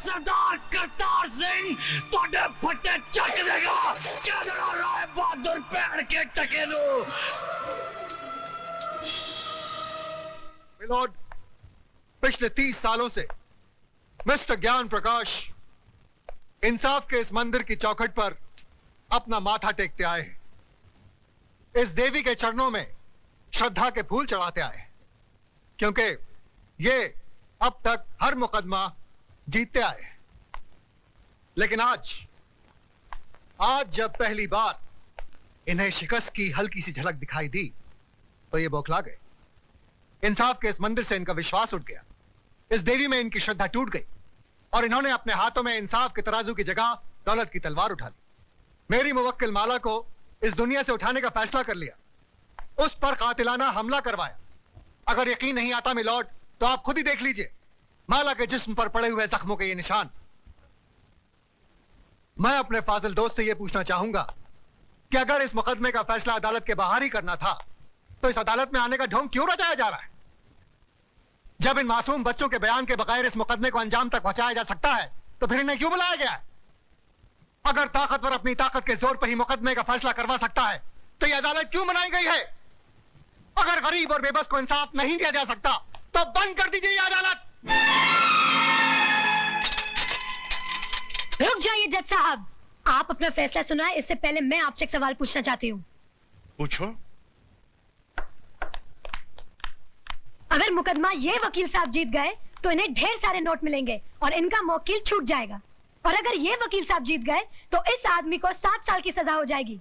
सरदार करतार सिंह तोड़े फटे चक देगा क्या डरा रहा है बहादुर पैर के टकेलू। मिलोड, पिछले 30 सालों से मिस्टर ज्ञान प्रकाश इंसाफ के इस मंदिर की चौखट पर अपना माथा टेकते आए हैं, इस देवी के चरणों में श्रद्धा के फूल चढ़ाते आए, क्योंकि ये अब तक हर मुकदमा जीतते आए। लेकिन आज जब पहली बार इन्हें शिकस्त की हल्की सी झलक दिखाई दी तो ये बौखला गए। इंसाफ के इस मंदिर से इनका विश्वास उठ गया, इस देवी में इनकी श्रद्धा टूट गई और इन्होंने अपने हाथों में इंसाफ के तराजू की जगह दौलत की तलवार उठा ली। मेरी मुवक्किल माला को इस दुनिया से उठाने का फैसला कर लिया, उस पर कातिलाना हमला करवाया। अगर यकीन नहीं आता मिलॉर्ड तो आप खुद ही देख लीजिए माला के जिस्म पर पड़े हुए जख्मों के ये निशान। मैं अपने फाजिल दोस्त से यह पूछना चाहूंगा कि अगर इस मुकदमे का फैसला अदालत के बाहर ही करना था तो इस अदालत में आने का ढोंग क्यों रचाया जा रहा है? जब इन मासूम बच्चों के बयान के बगैर इस मुकदमे को अंजाम तक पहुंचाया जा सकता है तो फिर इन्हें क्यों बुलाया गया है? अगर ताकतवर अपनी ताकत के जोर पर ही मुकदमे का फैसला करवा सकता है तो यह अदालत क्यों बनाई गई है? अगर गरीब और बेबस को इंसाफ नहीं दिया जा सकता तो बंद कर दीजिए यह अदालत। रुक जाइए जज साहब, आप अपना फैसला सुनाए इससे पहले मैं आपसे एक सवाल पूछना चाहती हूँ। पूछो। अगर मुकदमा ये वकील साहब जीत गए तो इन्हें ढेर सारे नोट मिलेंगे और इनका मौकिल छूट जाएगा, और अगर ये वकील साहब जीत गए तो इस आदमी को 7 साल की सजा हो जाएगी।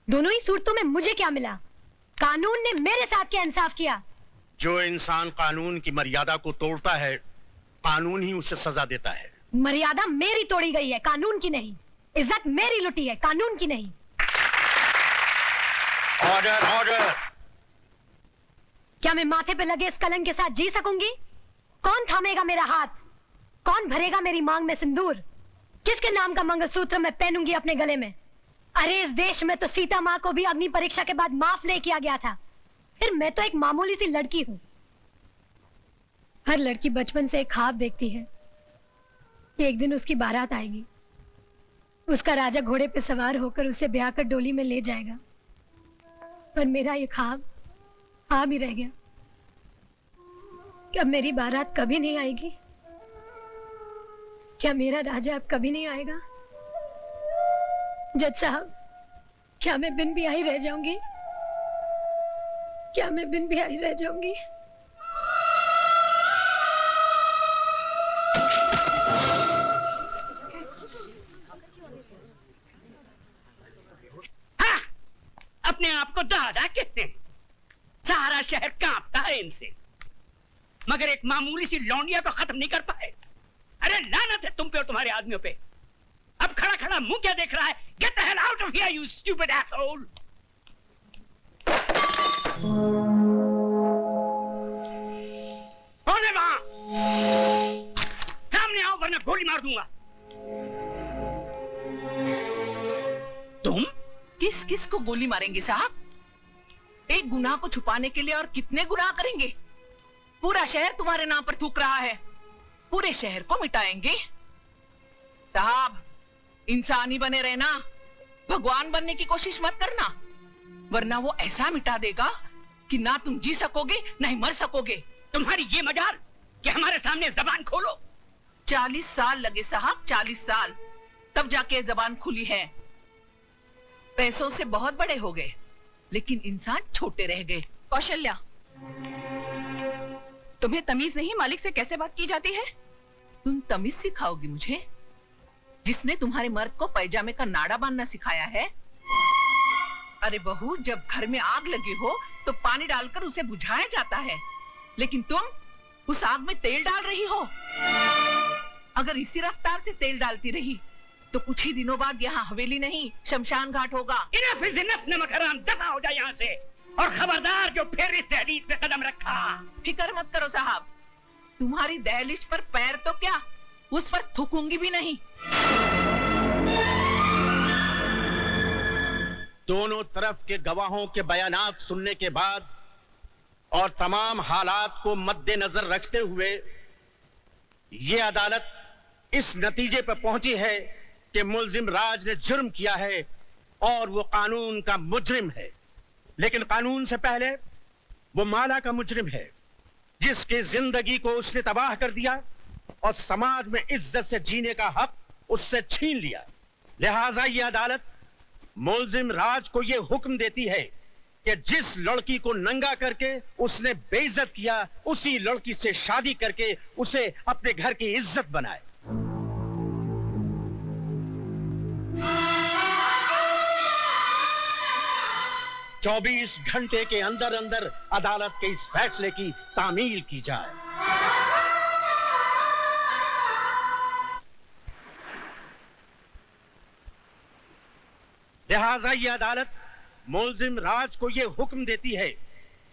दोनों ही सूरतों में मुझे क्या मिला? कानून ने मेरे साथ क्या इंसाफ किया? जो इंसान कानून की मर्यादा को तोड़ता है कानून ही उसे सजा देता है। मर्यादा मेरी तोड़ी गई है, कानून की नहीं। इज्जत मेरी लुटी है, कानून की नहीं। Order order. क्या मैं माथे पे लगे इस कलंक के साथ जी सकूंगी? कौन थामेगा मेरा हाथ? कौन भरेगा मेरी मांग में सिंदूर? किसके नाम का मंगलसूत्र मैं पहनूंगी अपने गले में? अरे इस देश में तो सीता माँ को भी अग्नि परीक्षा के बाद माफ नहीं किया गया था, फिर मैं तो एक मामूली सी लड़की हूं। हर लड़की बचपन से एक ख्वाब देखती है कि एक दिन उसकी बारात आएगी, उसका राजा घोड़े पे सवार होकर उसे ब्याह कर डोली में ले जाएगा। पर मेरा ये ख्वाब ही रह गया। क्या मेरी बारात कभी नहीं आएगी? क्या मेरा राजा अब कभी नहीं आएगा? जज साहब, क्या मैं बिन ब्याही रह जाऊंगी? क्या मैं बिन ब्याही रह जाऊंगी? हाँ, अपने आप को दादा कहते हैं। सारा शहर कांपता है इनसे, मगर एक मामूली सी लौंडिया को खत्म नहीं कर पाए। अरे लानत है तुम पे और तुम्हारे आदमियों पे। अब खड़ा खड़ा मुंह क्या देख रहा है? Get the hell out of here you stupid asshole. कौन है वहां? सामने आओ वरना गोली मार दूंगा। तुम किस किस को गोली मारेंगे साहब? एक गुनाह को छुपाने के लिए और कितने गुनाह करेंगे? पूरा शहर तुम्हारे नाम पर थूक रहा है, पूरे शहर को मिटाएंगे। साहब, इंसानी बने रहना, भगवान बनने की कोशिश मत करना, वरना वो ऐसा मिटा देगा कि ना तुम जी सकोगे ना ही मर सकोगे। तुम्हारी ये मजाल कि हमारे सामने जबान खोलो। 40 साल लगे साहब, 40 साल, तब जाके जबान खुली है। पैसों से बहुत बड़े हो गए लेकिन इंसान छोटे रह गए। कौशल्या, तुम्हें तमीज नहीं मालिक से कैसे बात की जाती है? तुम तमीज सिखाओगी मुझे? जिसने तुम्हारे मर्द को पैजामे का नाड़ा बांधना सिखाया है? अरे बहू, जब घर में आग लगी हो तो पानी डालकर उसे बुझाया जाता है, लेकिन तुम उस आग में तेल डाल रही हो। अगर इसी रफ्तार से तेल डालती रही तो कुछ ही दिनों बाद यहाँ हवेली नहीं शमशान घाट होगा। इनफ इज इनफ, नमक हराम, दफा हो जाए यहाँ से। और खबरदार जो फिर इस दहलीज पे कदम रखा। फिक्र मत करो साहब, तुम्हारी दहलीज पर पैर तो क्या, उस पर थूकूंगी भी नहीं। दोनों तरफ के गवाहों के बयानात सुनने के बाद और तमाम हालात को मद्देनजर रखते हुए ये अदालत इस नतीजे पर पहुंची है कि मुल्जिम राज ने जुर्म किया है और वो कानून का मुजरिम है। लेकिन कानून से पहले वो माला का मुजरिम है, जिसकी जिंदगी को उसने तबाह कर दिया और समाज में इज्जत से जीने का हक उससे छीन लिया। लिहाजा ये अदालत मुल्जिम राज को यह हुक्म देती है कि जिस लड़की को नंगा करके उसने बेइज्जत किया, उसी लड़की से शादी करके उसे अपने घर की इज्जत बनाए। चौबीस घंटे के अंदर अंदर अदालत के इस फैसले की तामील की जाए। लिहाजा यह अदालत मुल्जिम राज को यह हुक्म देती है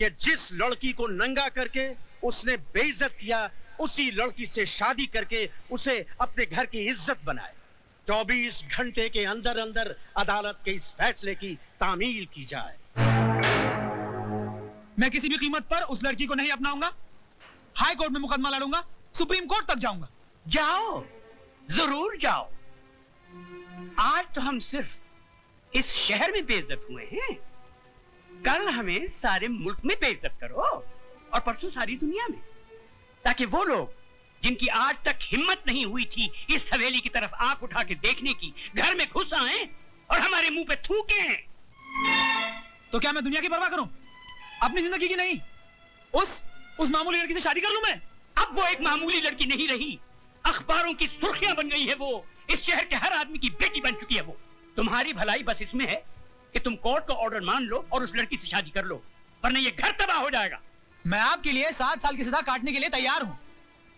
कि जिस लड़की को नंगा करके उसने बेइज्जत किया, उसी लड़की से शादी करके उसे अपने घर की इज्जत बनाए। 24 घंटे के अंदर अंदर अदालत के इस फैसले की तामील की जाए। मैं किसी भी कीमत पर उस लड़की को नहीं अपनाऊंगा। हाई कोर्ट में मुकदमा लड़ूंगा, सुप्रीम कोर्ट तक जाऊंगा। जाओ, जरूर जाओ। आज तो हम सिर्फ इस शहर में बेइज्जत हुए हैं, कल हमें सारे मुल्क में बेइज्जत करो और परसों सारी दुनिया में, ताकि वो लोग जिनकी आज तक हिम्मत नहीं हुई थी इस हवेली की तरफ आंख उठा के देखने की, घर में घुस आए और हमारे मुंह पे थूके। तो क्या मैं दुनिया की परवाह करूं, अपनी जिंदगी की नहीं? उस मामूली लड़की से शादी कर लूं मैं? अब वो एक मामूली लड़की नहीं रही, अखबारों की सुर्खियां बन गई है वो। इस शहर के हर आदमी की बेटी बन चुकी है वो। तुम्हारी भलाई बस इसमें है कि तुम कोर्ट का ऑर्डर मान लो और उस लड़की से शादी कर लो, वरना ये घर तबाह हो जाएगा। मैं आपके लिए 7 साल की सजा काटने के लिए तैयार हूं,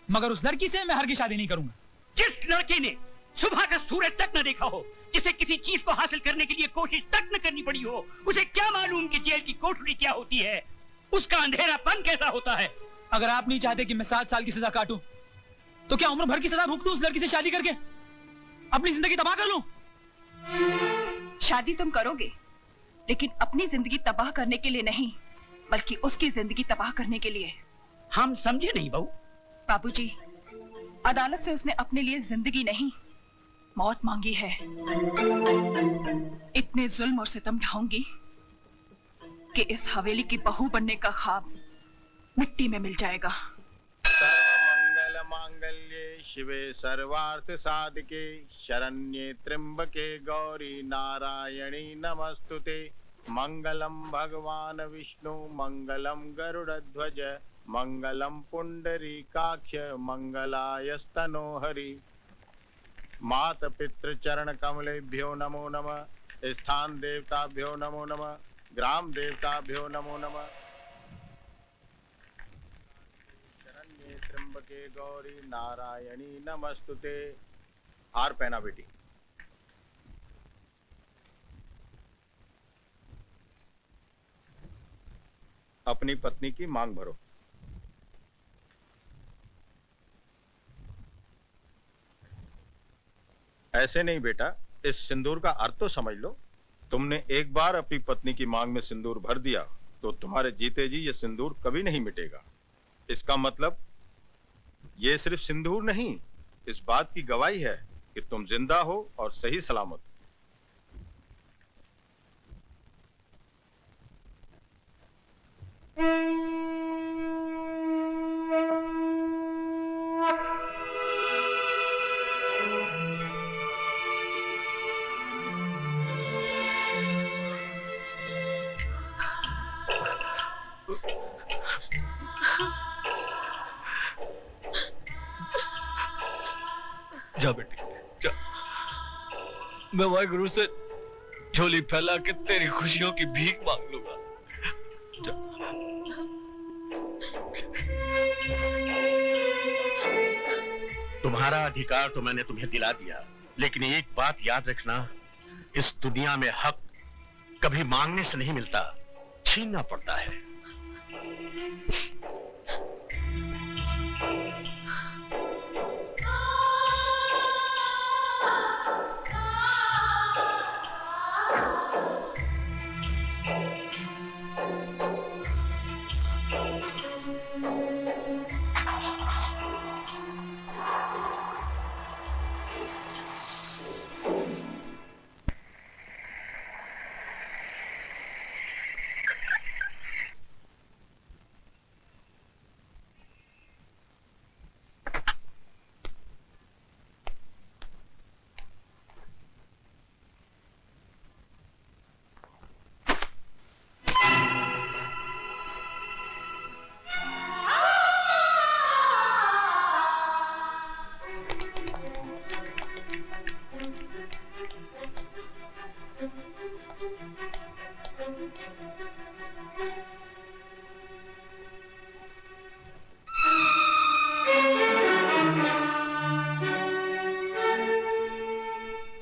मगर उस लड़की से मैं हरगिज़ शादी नहीं करूंगा। जिस लड़के ने सुबह का सूरज तक न देखा हो, जिसे किसी चीज को हासिल करने के लिए कोशिश तक न करनी पड़ी हो, उसे क्या मालूम कि जेल की कोठरी क्या होती है, उसका अंधेरापन कैसा होता है। अगर आप नहीं चाहते कि मैं 7 साल की सजा काटूं, तो क्या उम्र भर की सजा भुगतूं उस लड़की से शादी करके, अपनी जिंदगी तबाह कर लूं? शादी तुम करोगे, लेकिन अपनी जिंदगी तबाह करने के लिए नहीं, बल्कि उसकी जिंदगी तबाह करने के लिए। हम समझे नहीं बहू। बाबूजी, अदालत से उसने अपने लिए जिंदगी नहीं, मौत मांगी है। इतने जुल्म और सितम ढाऊंगी कि इस हवेली की बहू बनने का ख्वाब मिट्टी में मिल जाएगा। सर्वमंगल मांगल्ये शिवे सर्वार्थ साधके शरण्ये त्र्यंबके गौरी नारायणी नमस्तुते। मंगलम भगवान विष्णु मंगलम गरुड़ध्वज मंगलम पुंडरीकाक्ष मंगलायस्तनो हरि। मात पितृ चरण कमलेभ्यो नमो नमः। स्थान देवताभ्यो नमो नमः। ग्राम देवताभ्यो नमो नमः। शरण्ये त्र्यंबके गौरी नारायणी नमस्तुते। हार पहना बेटी। अपनी पत्नी की मांग भरो। ऐसे नहीं बेटा, इस सिंदूर का अर्थ तो समझ लो। तुमने एक बार अपनी पत्नी की मांग में सिंदूर भर दिया तो तुम्हारे जीते जी ये सिंदूर कभी नहीं मिटेगा। इसका मतलब ये सिर्फ सिंदूर नहीं, इस बात की गवाही है कि तुम जिंदा हो और सही सलामत। जा बेटी जा। मैं वाहिगुरु से झोली फैला के तेरी खुशियों की भीख मांग लूंगा। जा। तुम्हारा अधिकार तो मैंने तुम्हें दिला दिया, लेकिन एक बात याद रखना, इस दुनिया में हक कभी मांगने से नहीं मिलता, छीनना पड़ता है।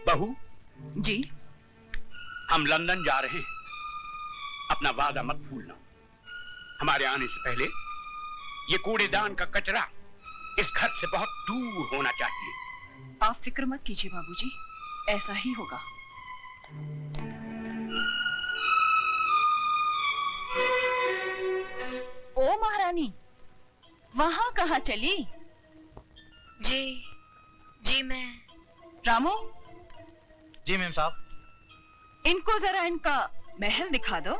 बहू जी। हम लंदन जा रहे हैं, अपना वादा मत भूलना। हमारे आने से पहले ये कूड़ेदान का कचरा इस घर से बहुत दूर होना चाहिए। आप फिक्र मत कीजिए बाबूजी, ऐसा ही होगा। ओ महारानी, वहां कहाँ चली? जी मैं। रामू, जी मैम साहब। इनको जरा इनका महल दिखा दो।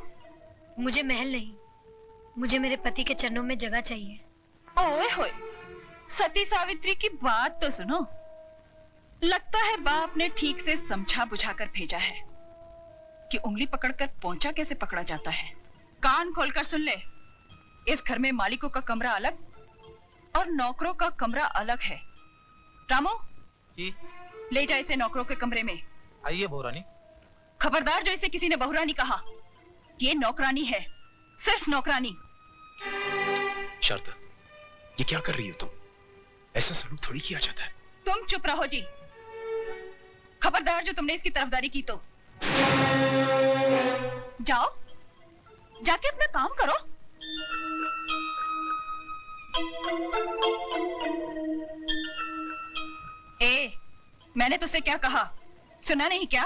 मुझे महल नहीं, मुझे मेरे पति के चरणों में जगह चाहिए। ओए होए, सती सावित्री की बात तो सुनो। लगता है बाप ने ठीक से समझा बुझा कर भेजा है कि उंगली पकड़कर पोंछा कैसे पकड़ा जाता है। कान खोलकर सुन ले, इस घर में मालिकों का कमरा अलग और नौकरों का कमरा अलग है। रामू जी। ले जा इसे नौकरों के कमरे में। आइए बहुरानी। खबरदार जो इसे किसी ने बहुरानी कहा, ये नौकरानी है, सिर्फ नौकरानी। शारदा, ये क्या कर रही हो तुम? ऐसा सलूक थोड़ी किया जाता है। तुम चुप रहो जी। खबरदार जो तुमने इसकी तरफदारी की तो जाओ, जाके अपना काम करो। ए, मैंने तुझसे क्या कहा, सुना नहीं क्या?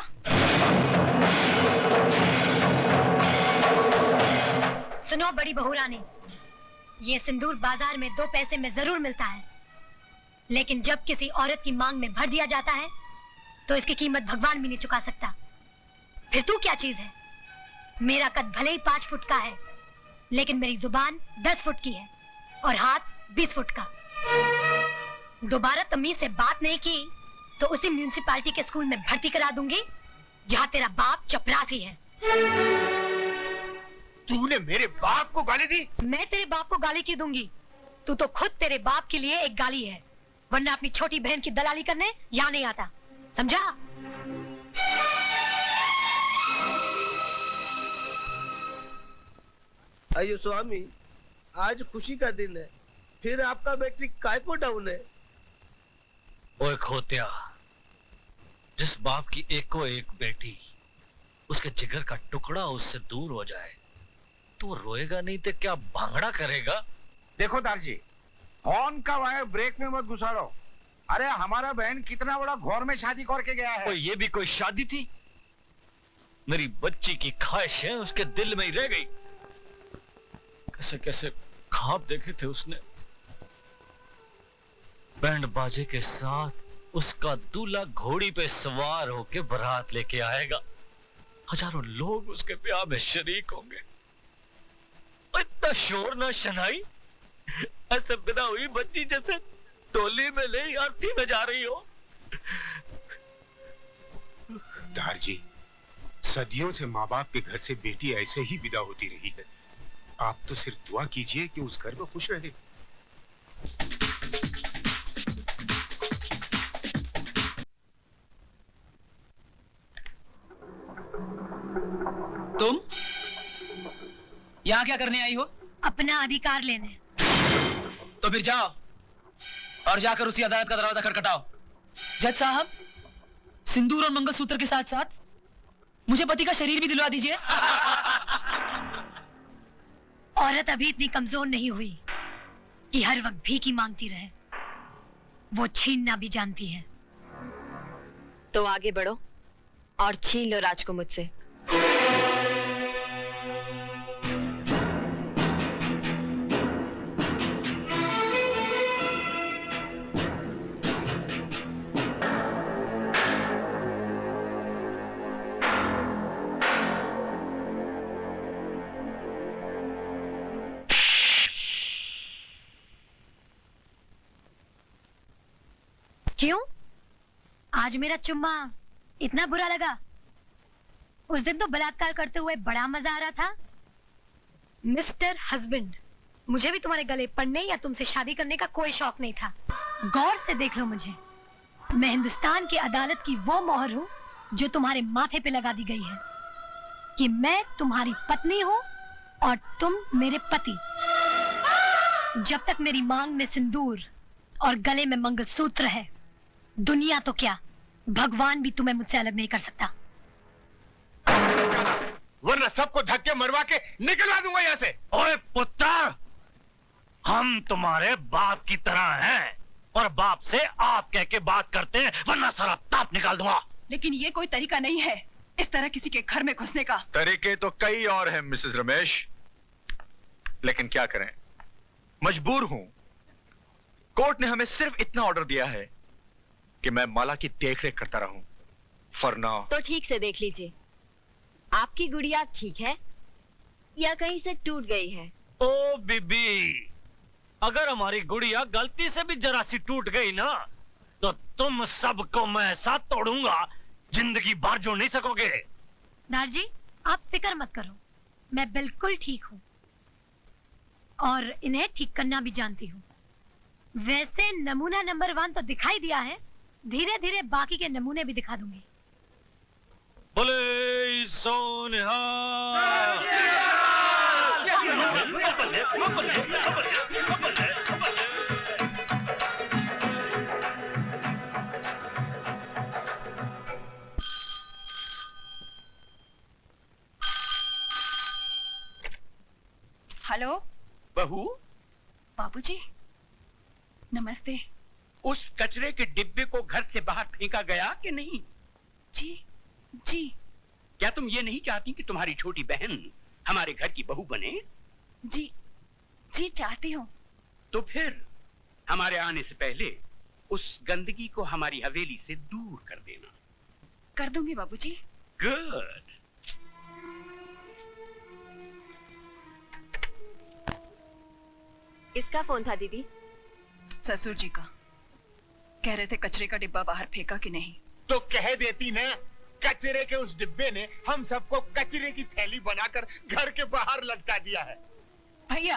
सुनो बड़ी बहू रानी, ये सिंदूर बाजार में 2 पैसे में जरूर मिलता है, लेकिन जब किसी औरत की मांग में भर दिया जाता है तो इसकी कीमत भगवान भी नहीं चुका सकता। फिर तू क्या चीज है? मेरा कद भले ही 5 फुट का है, लेकिन मेरी जुबान 10 फुट की है और हाथ 20 फुट का। दोबारा तमीज से बात नहीं की तो उसी म्यूनिसिपालिटी के स्कूल में भर्ती करा दूंगी जहाँ तेरा बाप चपरासी है। तूने मेरे बाप को गाली दी? मैं तेरे बाप को गाली क्यों दूंगी? तू तो खुद तेरे बाप के लिए एक गाली है, वरना अपनी छोटी बहन की दलाली करने यहाँ नहीं आता, समझा? अयो स्वामी, आज खुशी का दिन है, फिर आपका बैटरी काय को डाउन है? ओए खोत्या, जिस बाप की एको एक बेटी उसके जिगर का टुकड़ा उससे दूर हो जाए तो वो रोएगा नहीं तो क्या भांगड़ा करेगा? देखो दारजी, हॉर्न का वायर ब्रेक में मत घुसाड़ो। अरे हमारा बहन कितना बड़ा घोर में शादी करके गया है। ये भी कोई शादी थी? मेरी बच्ची की ख्वाहिशें उसके दिल में ही रह गई। कैसे कैसे ख्वाब देखे थे उसने, बैंड बाजे के साथ उसका दूल्हा घोड़ी पे सवार होके बारात लेके आएगा, हजारों लोग उसके ब्याह में शरीक होंगे। इतना शोर ना शनाई, ऐसे बिना हुई बच्ची जैसे टोली में नहीं आरती में जा रही हो। दारजी, सदियों से माँ बाप के घर से बेटी ऐसे ही विदा होती रही है। आप तो सिर्फ दुआ कीजिए कि उस घर में खुश रहे। तुम यहाँ क्या करने आई हो? अपना अधिकार लेने। तो फिर जाओ और जाकर उसी अदालत का दरवाजा खटखटाओ। जज साहब, सिंदूर और मंगलसूत्र के साथ साथ मुझे पति का शरीर भी दिलवा दीजिए। औरत अभी इतनी कमजोर नहीं हुई कि हर वक्त भीख मांगती रहे। वो छीनना भी जानती है। तो आगे बढ़ो और छीन लो राज को मुझसे। क्यों? आज मेरा चुम्मा इतना बुरा लगा? उस दिन तो बलात्कार करते हुए बड़ा मजा आ रहा था। मिस्टर हस्बैंड, मुझे भी तुम्हारे गले पड़ने या तुमसे शादी करने का कोई शौक नहीं था। गौर से देख लो मुझे। मैं हिंदुस्तान की अदालत की वो मोहर हूँ जो तुम्हारे माथे पे लगा दी गई है कि मैं तुम्हारी पत्नी हूँ और तुम मेरे पति। जब तक मेरी मांग में सिंदूर और गले में मंगलसूत्र है, दुनिया तो क्या, भगवान भी तुम्हें मुझसे अलग नहीं कर सकता। वरना सबको धक्के मरवा के निकलवा दूंगा यहाँ से। ओए पुत्र, हम तुम्हारे बाप की तरह हैं और बाप से आप कह के बात करते हैं, वरना सारा ताप निकाल दूंगा। लेकिन ये कोई तरीका नहीं है इस तरह किसी के घर में घुसने का। तरीके तो कई और हैं मिसेस रमेश, लेकिन क्या करें, मजबूर हूं। कोर्ट ने हमें सिर्फ इतना ऑर्डर दिया है कि मैं माला की देखरेख करता रहूं। फरना तो ठीक से देख लीजिए, आपकी गुड़िया ठीक है या कहीं से टूट गई है? ओ बीबी, अगर हमारी गुड़िया गलती से भी जरा सी टूट गई ना, तो तुम सबको मैं ऐसा तोड़ूंगा, जिंदगी भर जोड़ नहीं सकोगे। दार जी, आप फिक्र मत करो, मैं बिल्कुल ठीक हूँ और इन्हें ठीक करना भी जानती हूँ। वैसे नमूना नंबर 1 तो दिखाई दिया है, धीरे धीरे बाकी के नमूने भी दिखा दूंगी। बोले सोनिहा। हेलो बहू, बाबूजी, नमस्ते। उस कचरे के डिब्बे को घर से बाहर फेंका गया कि नहीं? जी जी। क्या तुम ये नहीं चाहती कि तुम्हारी छोटी बहन हमारे घर की बहू बने? जी जी चाहती हूँ। तो फिर हमारे आने से पहले उस गंदगी को हमारी हवेली से दूर कर देना। कर दूंगी बाबूजी। गुड। किसका फोन था दीदी? ससुर जी का। कह रहे थे कचरे का डिब्बा बाहर फेंका कि नहीं। तो कह देती ना, कचरे के उस डिब्बे ने हम सबको कचरे की थैली बनाकर घर के बाहर लटका दिया है। भैया,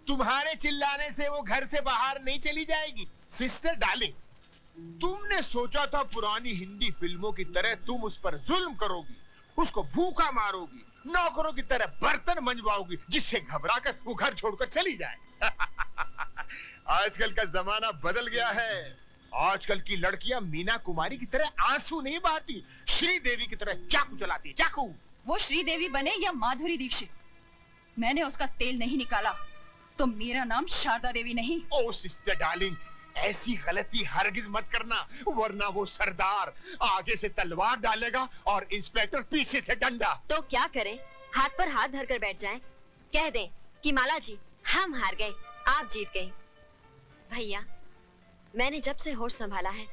तुम्हारे चिल्लाने से वो घर से बाहर नहीं चली जाएगी। सिस्टर डार्लिंग, तुमने सोचा था पुरानी हिंदी फिल्मों की तरह तुम उस पर जुल्म करोगी, उसको भूखा मारोगी, नौकरों की तरह बर्तन मंजवाओगी, जिससे घबराकर वो घर छोड़कर चली जाए। आजकल का जमाना बदल गया है। आजकल की लड़कियां मीना कुमारी की तरह आंसू नहीं बहाती, श्रीदेवी की तरह चाकू चलाती है, चाकू। वो श्रीदेवी बने या माधुरी दीक्षित, मैंने उसका तेल नहीं निकाला तो मेरा नाम शारदा देवी नहीं। ओ सिस्टर डार्लिंग, ऐसी गलती हरगिज मत करना, वरना वो सरदार आगे से तलवार डालेगा और इंस्पेक्टर पीछे से डंडा। तो क्या करें, हाथ पर हाथ धरकर बैठ जाएं? कह दें कि माला जी हम हार गए, आप जीत गए। भैया, मैंने जब से होश संभाला है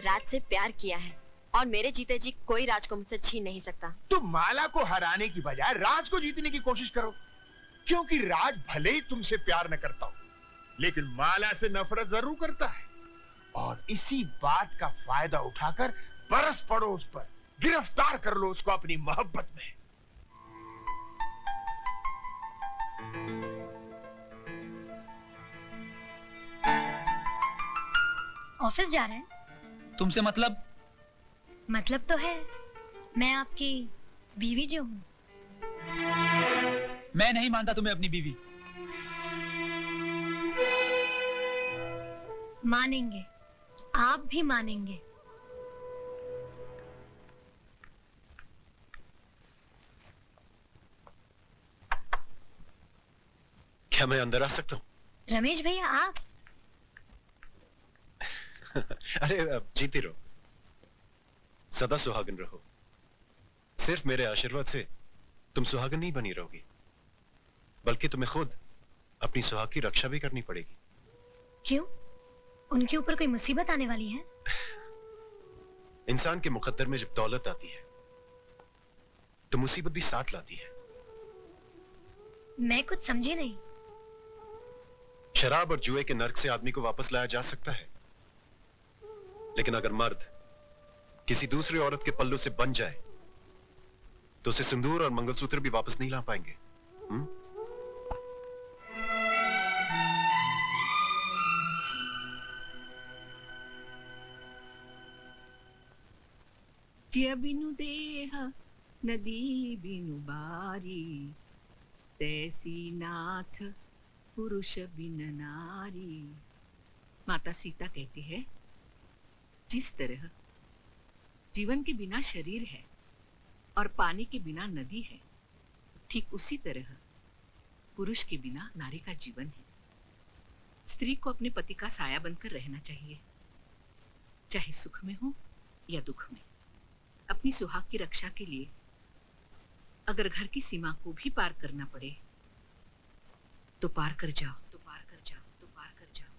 राज से प्यार किया है और मेरे जीते जी कोई राज को मुझसे छीन नहीं सकता। तुम माला को हराने की बजाय राज को जीतने की कोशिश करो, क्योंकि राज भले ही तुमसे प्यार न करता हो, लेकिन माला से नफरत जरूर करता है। और इसी बात का फायदा उठाकर बरस पड़ो उस पर, गिरफ्तार कर लो उसको अपनी मोहब्बत में। ऑफिस जा रहे हैं? तुमसे मतलब? मतलब तो है, मैं आपकी बीवी जो हूँ। मैं नहीं मानता तुम्हें अपनी बीवी। मानेंगे, आप भी मानेंगे। क्या मैं अंदर आ सकता हूँ? रमेश भैया आप? अरे जीती रहो, सदा सुहागन रहो। सिर्फ मेरे आशीर्वाद से तुम सुहागन नहीं बनी रहोगी, बल्कि तुम्हें खुद अपनी सुहाग की रक्षा भी करनी पड़ेगी। क्यों? उनके ऊपर कोई मुसीबत आने वाली है? इंसान के मुकद्दर में जब दौलत आती है तो मुसीबत भी साथ लाती है। मैं कुछ समझी नहीं। शराब और जुए के नर्क से आदमी को वापस लाया जा सकता है, लेकिन अगर मर्द किसी दूसरी औरत के पल्लू से बन जाए तो उसे सिंदूर और मंगलसूत्र भी वापस नहीं ला पाएंगे। जिया बिनु देह नदी बिनु बारी, तैसी नाथ पुरुष बिन नारी। माता सीता कहती है, जिस तरह जीवन के बिना शरीर है और पानी के बिना नदी है, ठीक उसी तरह पुरुष के बिना नारी का जीवन है। स्त्री को अपने पति का साया बनकर रहना चाहिए, चाहे सुख में हो या दुख में। अपनी सुहाग की रक्षा के लिए अगर घर की सीमा को भी पार करना पड़े तो पार कर जाओ, तो पार कर जाओ, तो पार कर जाओ,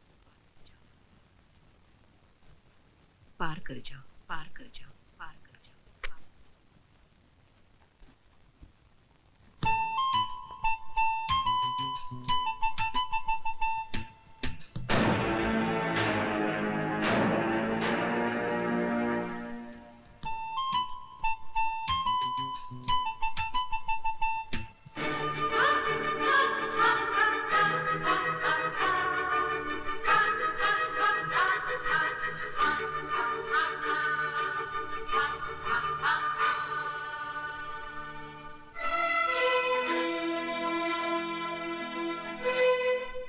पार कर जाओ, पार कर जाओ, पार कर जाओ।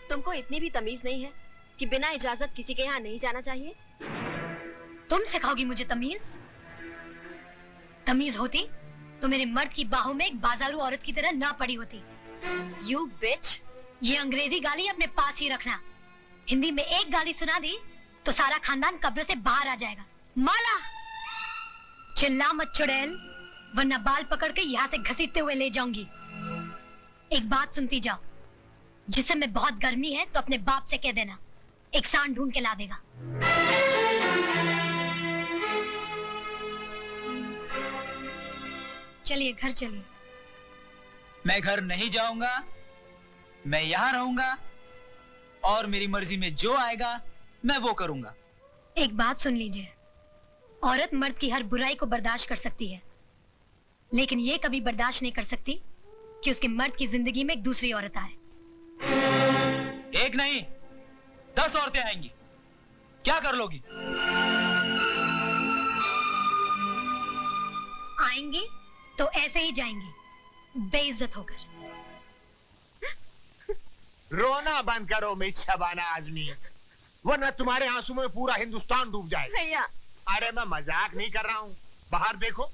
तुमको इतनी भी तमीज नहीं है कि बिना इजाजत किसी के यहाँ नहीं जाना चाहिए? तुम सिखाओगी मुझे तमीज? तमीज होती तो मेरे मर्द की बाहों में एक बाजारू औरत की तरह ना पड़ी होती। You bitch! ये अंग्रेजी गाली अपने पास ही रखना। हिंदी में एक गाली सुना दी तो सारा खानदान कब्र से बाहर आ जाएगा। माला, चिल्ला मत चुड़ैल, वरना बाल पकड़ के यहाँ से घसीटते हुए ले जाऊंगी। एक बात सुनती जाओ, जिससे में बहुत गर्मी है तो अपने बाप से कह देना, एक सांड ढूंढ के ला देगा। चलिए घर चलिए। मैं घर नहीं जाऊंगा, मैं यहाँ रहूंगा और मेरी मर्जी में जो आएगा मैं वो करूंगा। एक बात सुन लीजिए, औरत मर्द की हर बुराई को बर्दाश्त कर सकती है, लेकिन ये कभी बर्दाश्त नहीं कर सकती कि उसके मर्द की जिंदगी में एक दूसरी औरत आए। एक नहीं 10 औरतें आएंगी, क्या कर लोगी? आएंगी तो ऐसे ही जाएंगी, बेइज्जत होकर। रोना बंद करो मिच्छबाना आदमी, वरना तुम्हारे आंसू में पूरा हिंदुस्तान डूब जाएगा। भैया, अरे मैं मजाक नहीं कर रहा हूँ। बाहर देखो,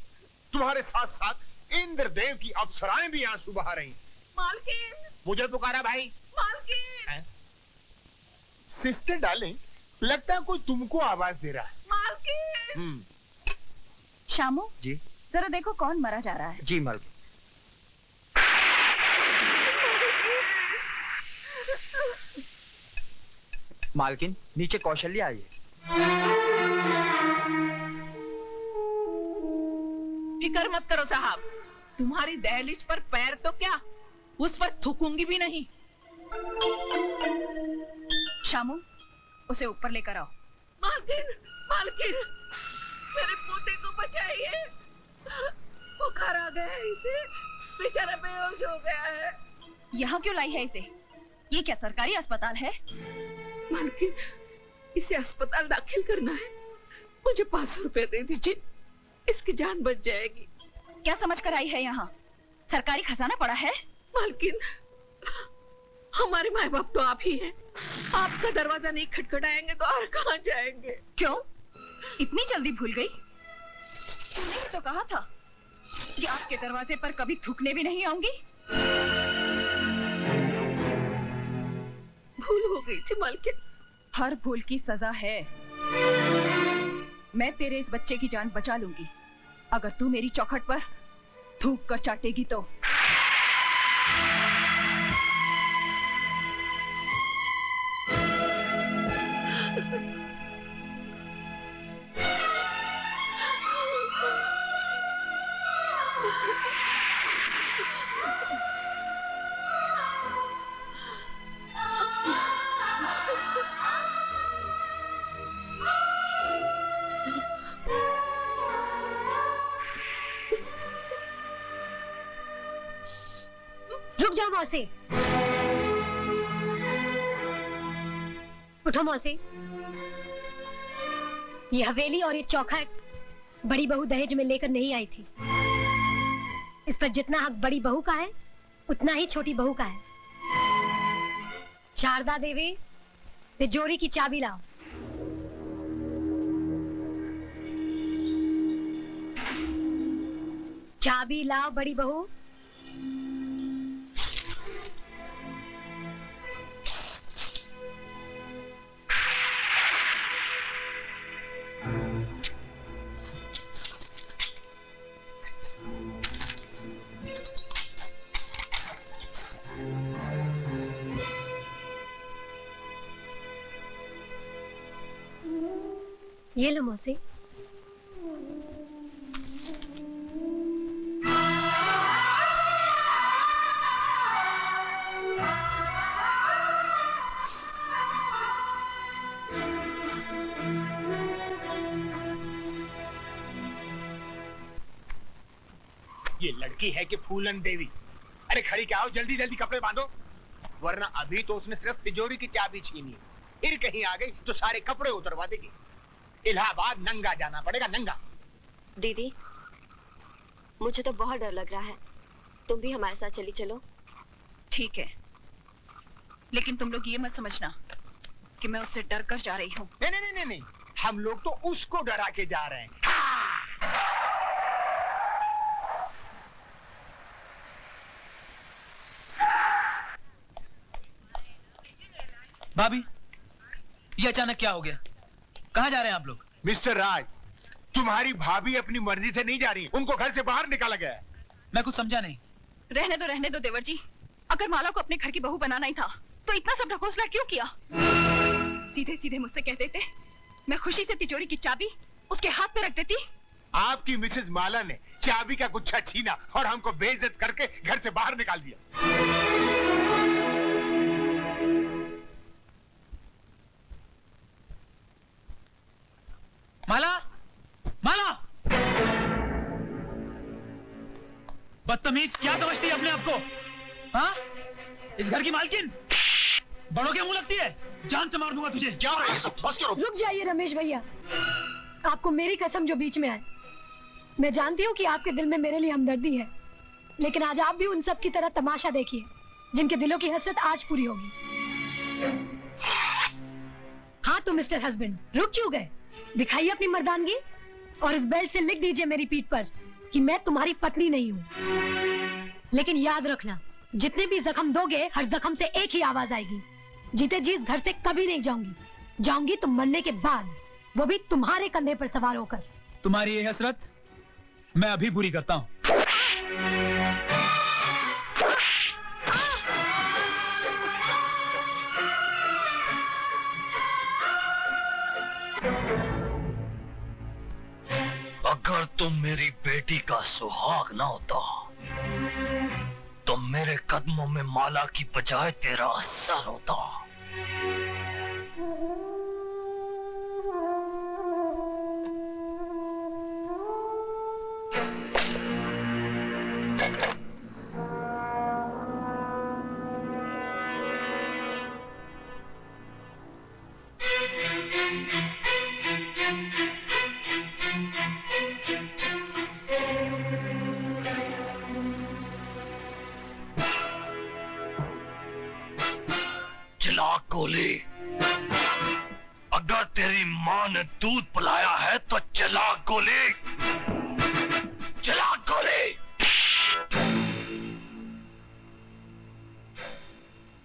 तुम्हारे साथ साथ इंद्रदेव की अप्सराएं भी आंसू बहा रही। मालकिन! मुझे पुकारा भाई। मालकिन! सिस्टर डार्लिंग, लगता है कोई तुमको आवाज दे रहा है। मालकिन! शामू जी जरा देखो कौन मरा जा रहा है। जी मालकिन। मालकिन नीचे कौशल्या आई है। फिक्र मत करो साहब, तुम्हारी दहलीज पर पैर तो क्या, उस पर थूकूंगी भी नहीं। शामू उसे ऊपर लेकर आओ। मालकिन, मालकिन, मेरे पोते को बचाइए, बुखार आ गया है इसे, बेचारा बेहोश हो गया है। यहाँ क्यों लाई है इसे? ये क्या सरकारी अस्पताल है? मालकिन, इसे अस्पताल दाखिल करना है, मुझे 500 रुपए दे दीजिए, इसकी जान बच जाएगी। क्या समझ कर आई है यहाँ? सरकारी खजाना पड़ा है? मालकिन, हमारे माँ बाप तो आप ही हैं। आपका दरवाजा नहीं खटखटाएंगे तो और कहाँ जाएंगे? क्यों इतनी जल्दी भूल गई? तूने ही तो कहा था कि आपके दरवाजे पर कभी थूकने भी नहीं आऊंगी। भूल हो गई थी मालकिन। हर भूल की सजा है। मैं तेरे इस बच्चे की जान बचा लूंगी अगर तू मेरी चौखट पर थूक कर चाटेगी तो। रुक जाओ मौसी। उठो मौसी। ये हवेली और ये चौखट बड़ी बहू दहेज में लेकर नहीं आई थी। इस पर जितना हक बड़ी बहू का है उतना ही छोटी बहू का है। शारदा देवी, तिजोरी की चाबी लाओ। चाबी लाओ बड़ी बहू। ये लो मौसी। ये लड़की है कि फूलन देवी? अरे खड़ी क्या हो, जल्दी जल्दी कपड़े बांधो, वरना अभी तो उसने सिर्फ तिजोरी की चाबी छीनी है, फिर कहीं आ गई तो सारे कपड़े उतरवा देगी। इलाहाबाद नंगा जाना पड़ेगा, नंगा। दीदी, मुझे तो बहुत डर लग रहा है, तुम भी हमारे साथ चली चलो। ठीक है, लेकिन तुम लोग ये मत समझना कि मैं उससे डर कर जा रही हूँ। नहीं नहीं नहीं नहीं, हम लोग तो उसको डरा के जा रहे हैं। भाभी, ये अचानक क्या हो गया? कहाँ जा रहे हैं आप लोग? मिस्टर राज, तुम्हारी भाभी अपनी मर्जी से नहीं जा रही, उनको घर से बाहर निकाला गया है। मैं कुछ समझा नहीं। रहने दो देवर जी। अगर माला को अपने घर की बहू बनाना ही था तो इतना सब ढकोसला क्यों किया? सीधे सीधे मुझसे कह देते, मैं खुशी से तिजोरी की चाबी उसके हाथ पे रख देती। आपकी मिसेज माला ने चाबी का गुच्छा छीना और हमको बेइज्जत करके घर से बाहर निकाल दिया। माला, माला! बदतमीज, क्या समझती है अपने आप को? हाँ? इस घर की मालकिन बड़ों के मुंह लगती है? जान से मार दूंगा तुझे। क्या हो रहा है सब? बस करो। रुक जाइए रमेश भैया, आपको मेरी कसम जो बीच में आए। मैं जानती हूँ कि आपके दिल में मेरे लिए हमदर्दी है, लेकिन आज आप भी उन सब की तरह तमाशा देखिए जिनके दिलों की हसरत आज पूरी होगी। हाँ तो मिस्टर हस्बैंड, रुक क्यों गए? दिखाइए अपनी मर्दानगी और इस बेल्ट से लिख दीजिए मेरी पीठ पर कि मैं तुम्हारी पत्नी नहीं हूँ। लेकिन याद रखना, जितने भी जख्म दोगे हर जख्म से एक ही आवाज आएगी, जीते जी इस घर से कभी नहीं जाऊंगी। जाऊंगी तो मरने के बाद, वो भी तुम्हारे कंधे पर सवार होकर। तुम्हारी ये हसरत मैं अभी पूरी करता हूँ। अगर तुम मेरी बेटी का सुहाग ना होता तो मेरे कदमों में माला की बजाय तेरा असर होता। गोली। अगर तेरी मां ने दूध पिलाया है तो चला गोली, चला गोली।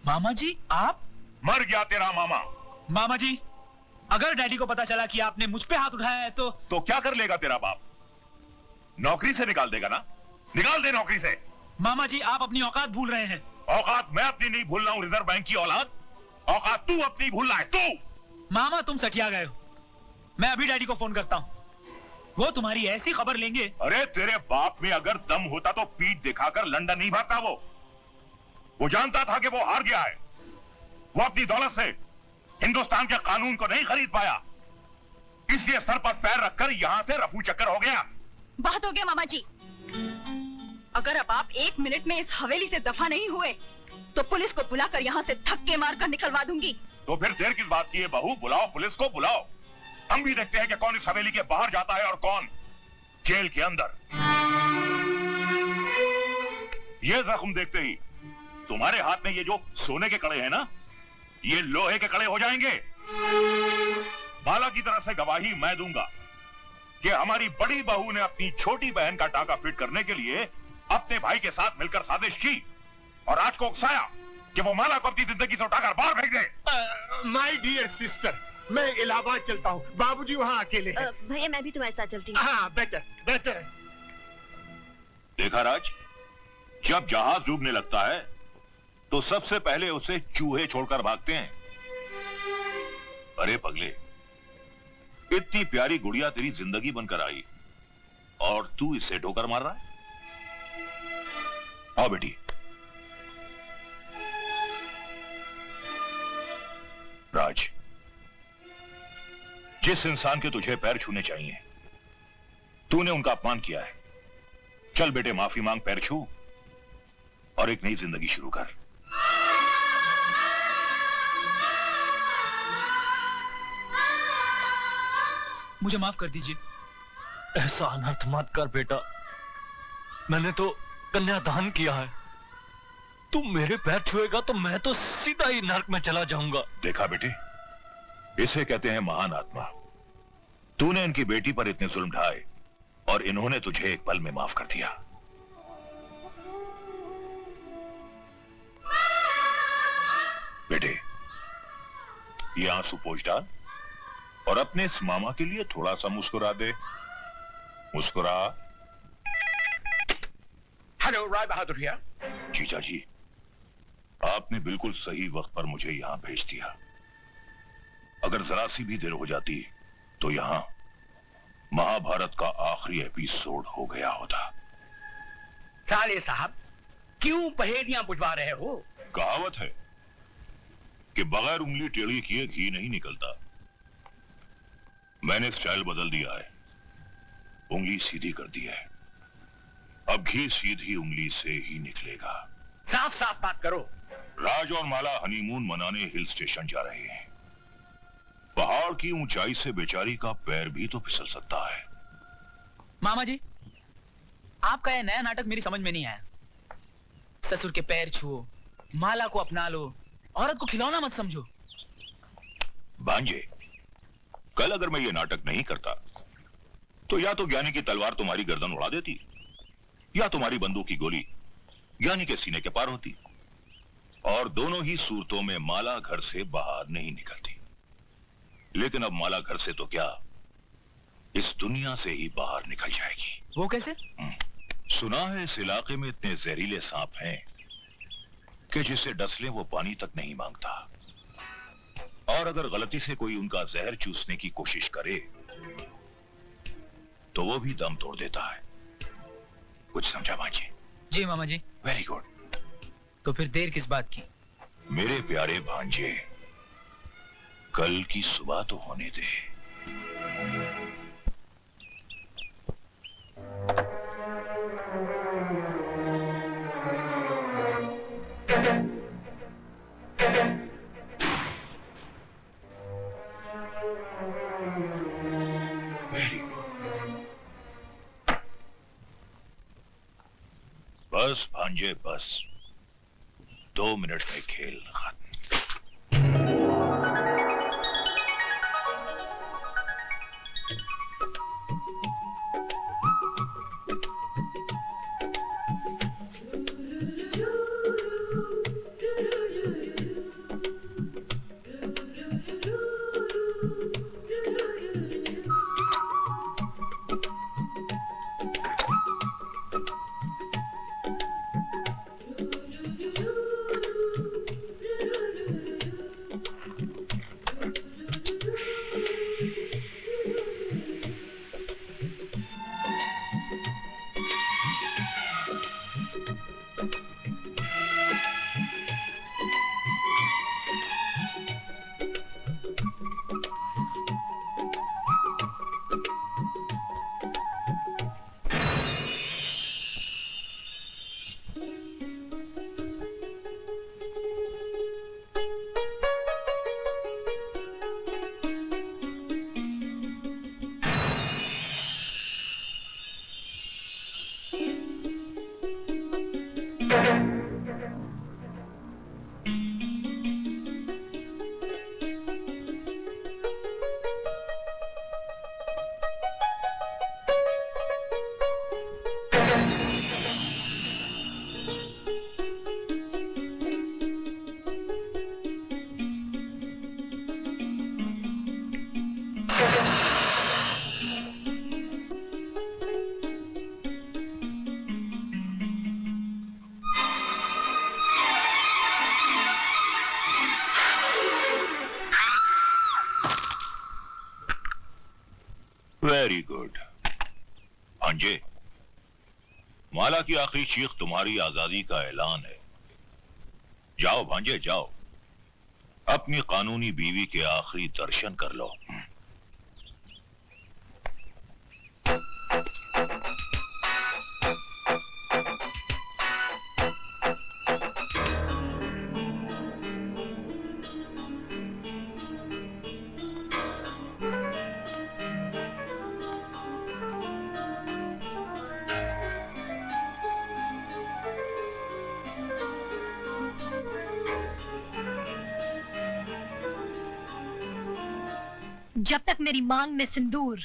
मामा जी आप? मर गया तेरा मामा। मामा जी अगर डैडी को पता चला कि आपने मुझ पे हाथ उठाया है तो क्या कर लेगा तेरा बाप? नौकरी से निकाल देगा ना? निकाल दे नौकरी से। मामा जी आप अपनी औकात भूल रहे हैं। औकात मैं अपनी नहीं भूल रहा हूं, रिजर्व बैंक की औलाद। औकात तू अपनी भूल रहा है, तू। मामा तुम सठिया गए हो। मैं अभी डैडी को फोन करता हूं, वो तुम्हारी ऐसी खबर लेंगे। अरे तेरे बाप में अगर दम होता तो पीठ दिखाकर लंदन नहीं भागता। वो जानता था कि वो हार गया है। वो अपनी दौलत से हिंदुस्तान के कानून को नहीं खरीद पाया, इसलिए सर पर पैर रखकर यहां से रफू चक्कर हो गया। बहुत हो गया मामा जी। अगर अब आप 1 मिनट में इस हवेली से दफा नहीं हुए तो पुलिस को बुलाकर यहाँ से धक्के मारकर निकलवा दूंगी। तो फिर देर किस बात की है बहू? बुलाओ पुलिस को, बुलाओ। हम भी देखते हैं कि कौन इस हवेली के बाहर जाता है और कौन जेल के अंदर। ये जख्म देखते ही तुम्हारे हाथ में ये जो सोने के कड़े हैं ना, ये लोहे के कड़े हो जाएंगे। बाला की तरफ से गवाही मैं दूंगा कि हमारी बड़ी बहू ने अपनी छोटी बहन का टाका फिट करने के लिए अपने भाई के साथ मिलकर साजिश की और आज को उकसाया कि वो माला को अपनी जिंदगी से उठाकर बाहर फेंक दे। माय डियर सिस्टर, मैं इलाहाबाद चलता हूँ, बाबूजी वहाँ अकेले हैं। भैया मैं भी तुम्हारे साथ चलती हूँ। हाँ बेटर बेटर। देखा राज, जब जहाज डूबने लगता है तो सबसे पहले उसे चूहे छोड़कर भागते हैं। अरे पगले, इतनी प्यारी गुड़िया तेरी जिंदगी बनकर आई और तू इसे ठोकर मार रहा है। आओ बेटी। राज, जिस इंसान के तुझे पैर छूने चाहिए तूने उनका अपमान किया है। चल बेटे, माफी मांग, पैर छू और एक नई जिंदगी शुरू कर। मुझे माफ कर दीजिए। ऐसा अनर्थ मत कर बेटा, मैंने तो कन्यादान किया है। तू मेरे पैर छुएगा तो मैं तो सीधा ही नरक में चला जाऊंगा। देखा बेटे, इसे कहते हैं महान आत्मा। तूने इनकी बेटी पर इतने जुल्म ढाए और इन्होंने तुझे एक पल में माफ कर दिया। बेटे, ये आंसू पोंछ डाल और अपने इस मामा के लिए थोड़ा सा मुस्कुरा दे। मुस्कुरा। Hello, Rai Bahadur here. जीजा जी, आपने बिल्कुल सही वक्त पर मुझे यहां भेज दिया। अगर जरा सी भी देर हो जाती तो यहां महाभारत का आखिरी एपिसोड हो गया होता। साले साहब, क्यों पहेलियां बुझवा रहे हो? कहावत है कि बगैर उंगली टेढ़ी किए घी नहीं निकलता। मैंने स्टाइल बदल दिया है, उंगली सीधी कर दी है। अब घी सीधी उंगली से ही निकलेगा। साफ साफ बात करो। राज और माला हनीमून मनाने हिल स्टेशन जा रहे हैं। पहाड़ की ऊंचाई से बेचारी का पैर भी तो फिसल सकता है। मामा जी, आपका यह नया नाटक मेरी समझ में नहीं आया। ससुर के पैर छुओ, माला को अपना लो, औरत को खिलौना मत समझो। भांजे, कल अगर मैं ये नाटक नहीं करता तो या तो ज्ञानी की तलवार तुम्हारी गर्दन उड़ा देती या तुम्हारी बंदूक की गोली ज्ञानी के सीने के पार होती, और दोनों ही सूरतों में माला घर से बाहर नहीं निकलती। लेकिन अब माला घर से तो क्या, इस दुनिया से ही बाहर निकल जाएगी। वो कैसे? सुना है इस इलाके में इतने जहरीले सांप हैं कि जिसे डस ले वो पानी तक नहीं मांगता, और अगर गलती से कोई उनका जहर चूसने की कोशिश करे तो वो भी दम तोड़ देता है। कुछ समझा भांजे? जी मामा जी। Very good. तो फिर देर किस बात की? मेरे प्यारे भांजे, कल की सुबह तो होने दे। Very good. बस भांजे बस, 2 मिनट में खेल खत्म। Very good. भांजे, माला की आखिरी चीख तुम्हारी आजादी का ऐलान है। जाओ भांजे जाओ, अपनी कानूनी बीवी के आखिरी दर्शन कर लो। जब तक मेरी मांग में सिंदूर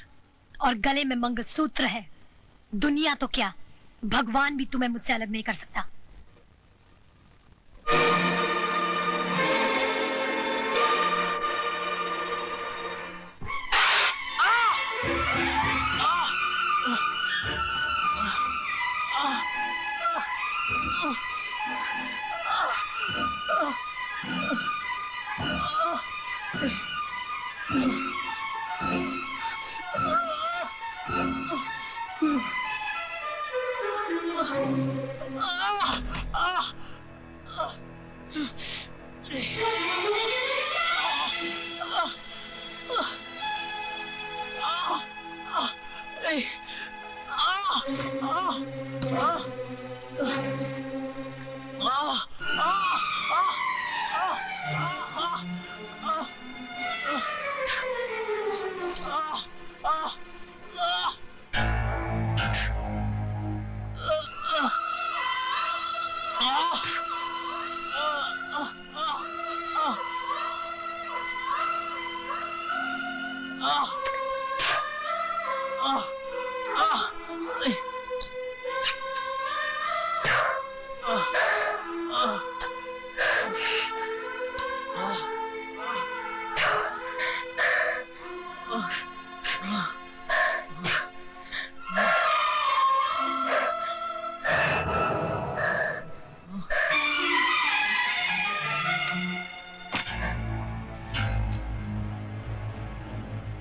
और गले में मंगलसूत्र है, दुनिया तो क्या, भगवान भी तुम्हें मुझसे अलग नहीं कर सकता।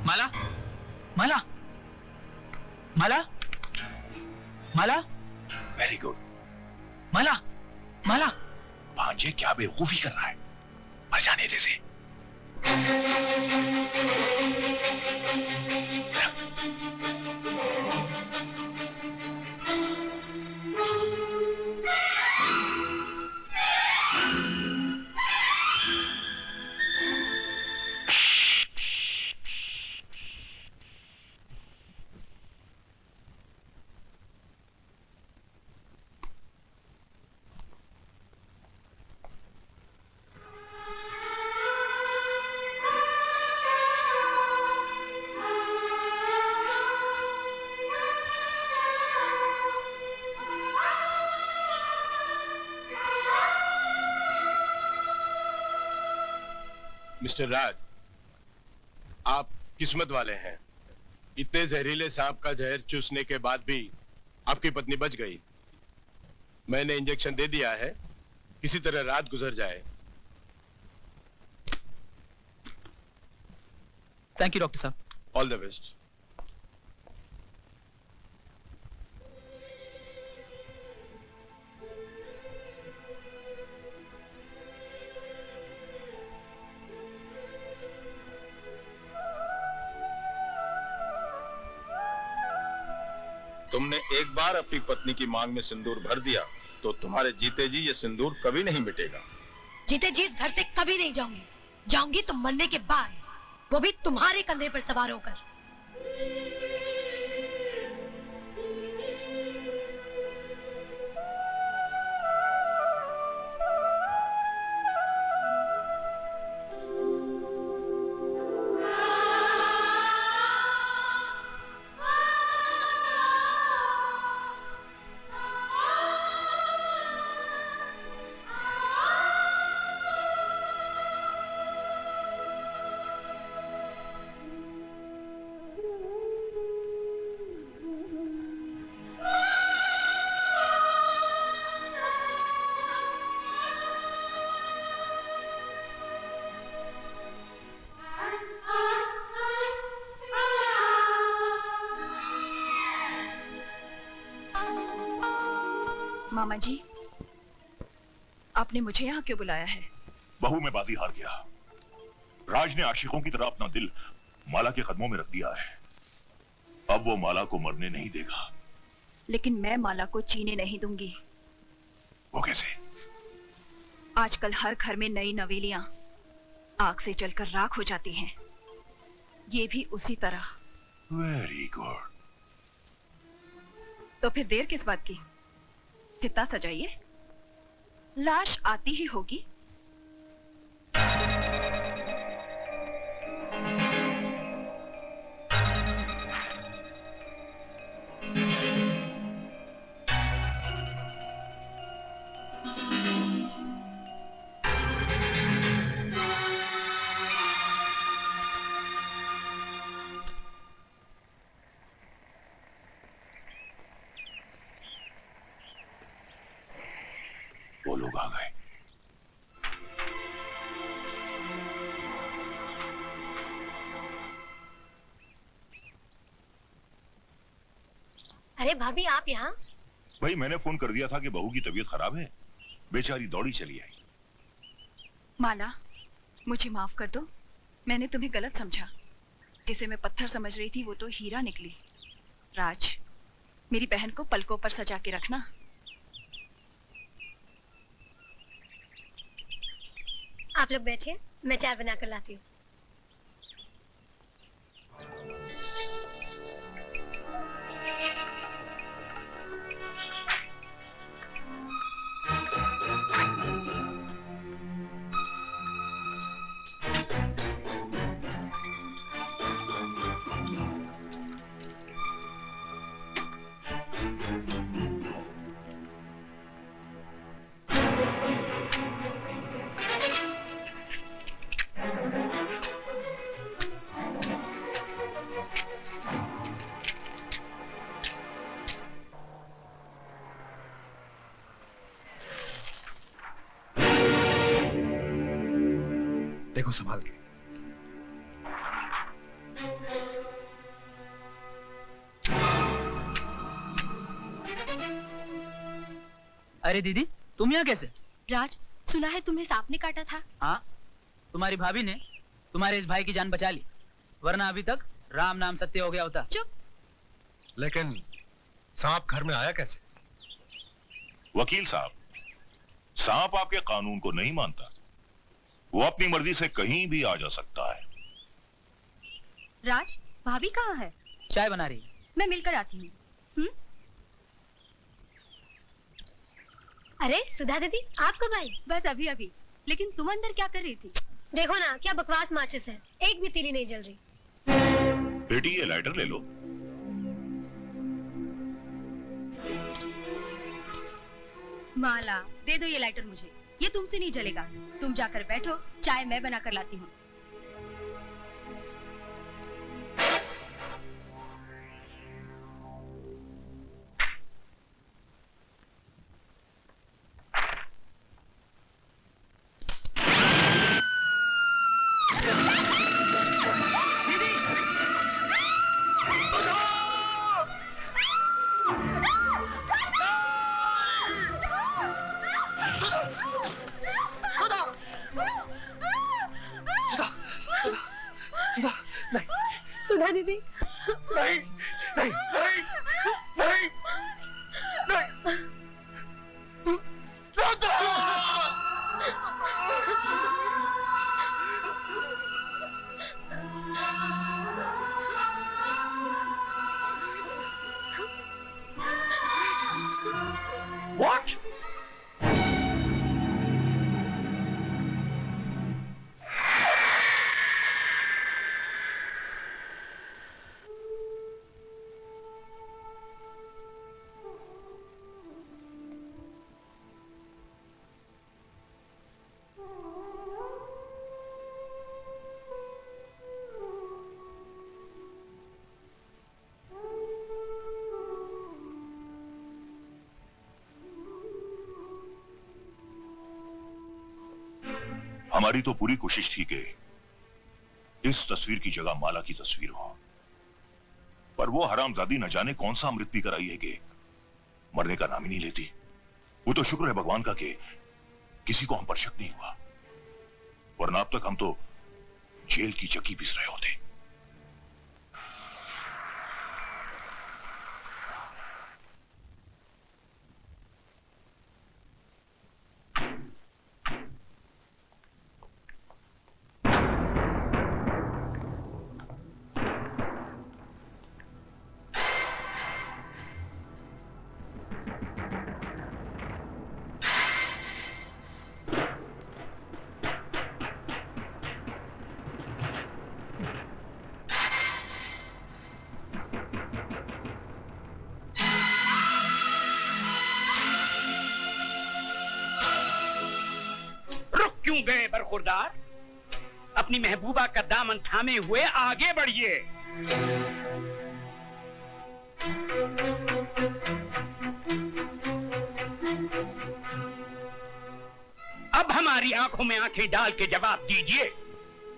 माला, माला, माला, माला। Very good. माला, माला। भांजे क्या बेवकूफी कर रहा है, मर जाने दे से। मिस्टर राज, आप किस्मत वाले हैं। इतने जहरीले सांप का जहर चूसने के बाद भी आपकी पत्नी बच गई। मैंने इंजेक्शन दे दिया है, किसी तरह रात गुजर जाए। थैंक यू डॉक्टर साहब। All the best. तुमने एक बार अपनी पत्नी की मांग में सिंदूर भर दिया तो तुम्हारे जीते जी ये सिंदूर कभी नहीं मिटेगा। जीते जी इस घर से कभी नहीं जाऊंगी। जाऊंगी तो मरने के बाद, वो भी तुम्हारे कंधे पर सवार होकर। मामा जी, आपने मुझे यहाँ क्यों बुलाया है? बहू में बाजी हार गया। राज ने आशिकों की तरह अपना दिल माला के कदमों में रख दिया है। अब वो माला को मरने नहीं देगा। लेकिन मैं माला को जीने नहीं दूंगी। वो कैसे? आजकल हर घर में नई नवेलियां आग से जलकर राख हो जाती हैं। ये भी उसी तरह। Very good. तो फिर देर किस बात की? चिता सजाइए, लाश आती ही होगी। वो लोग आ गए। अरे भाभी, आप यहाँ? भाई मैंने फोन कर दिया था कि बहू की तबीयत खराब है, बेचारी दौड़ी चली आई। माला, मुझे माफ कर दो, मैंने तुम्हें गलत समझा। जिसे मैं पत्थर समझ रही थी वो तो हीरा निकली। राज, मेरी बहन को पलकों पर सजा के रखना। आप लोग बैठिए, मैं चाय बनाकर लाती हूँ। देखो संभाल के। अरे दीदी, तुम यहाँ कैसे? राज, सुना है तुम्हें सांप ने काटा था। हाँ, तुम्हारी भाभी ने तुम्हारे इस भाई की जान बचा ली, वरना अभी तक राम नाम सत्य हो गया होता। चुप। लेकिन सांप घर में आया कैसे? वकील साहब, सांप आपके कानून को नहीं मानता। वो अपनी मर्जी से कहीं भी आ जा सकता है। राज, भाभी कहाँ है? चाय बना रही है। मैं मिलकर आती हूँ। अरे सुधा दीदी, आप कब आई? बस अभी अभी। लेकिन तुम अंदर क्या कर रही थी? देखो ना, क्या बकवास माचिस है, एक भी तीली नहीं जल रही। बेटी ये लाइटर ले लो। माला, दे दो ये लाइटर मुझे। ये तुमसे नहीं जलेगा। तुम जाकर बैठो, चाय मैं बनाकर लाती हूँ। सुधा दीदी, नहीं नहीं नहीं नहीं नहीं। What? हमारी तो पूरी कोशिश थी कि इस तस्वीर की जगह माला की तस्वीर हो, पर वो हरामजादी न जाने कौन सा अमृत पीकर आई है कि मरने का नाम ही नहीं लेती। वो तो शुक्र है भगवान का कि किसी को हम पर शक नहीं हुआ, वरना अब तक हम तो जेल की चक्की पीस रहे होते। क्यों गए बरखुरदार? अपनी महबूबा का दामन थामे हुए आगे बढ़िए। अब हमारी आंखों में आंखें डाल के जवाब दीजिए,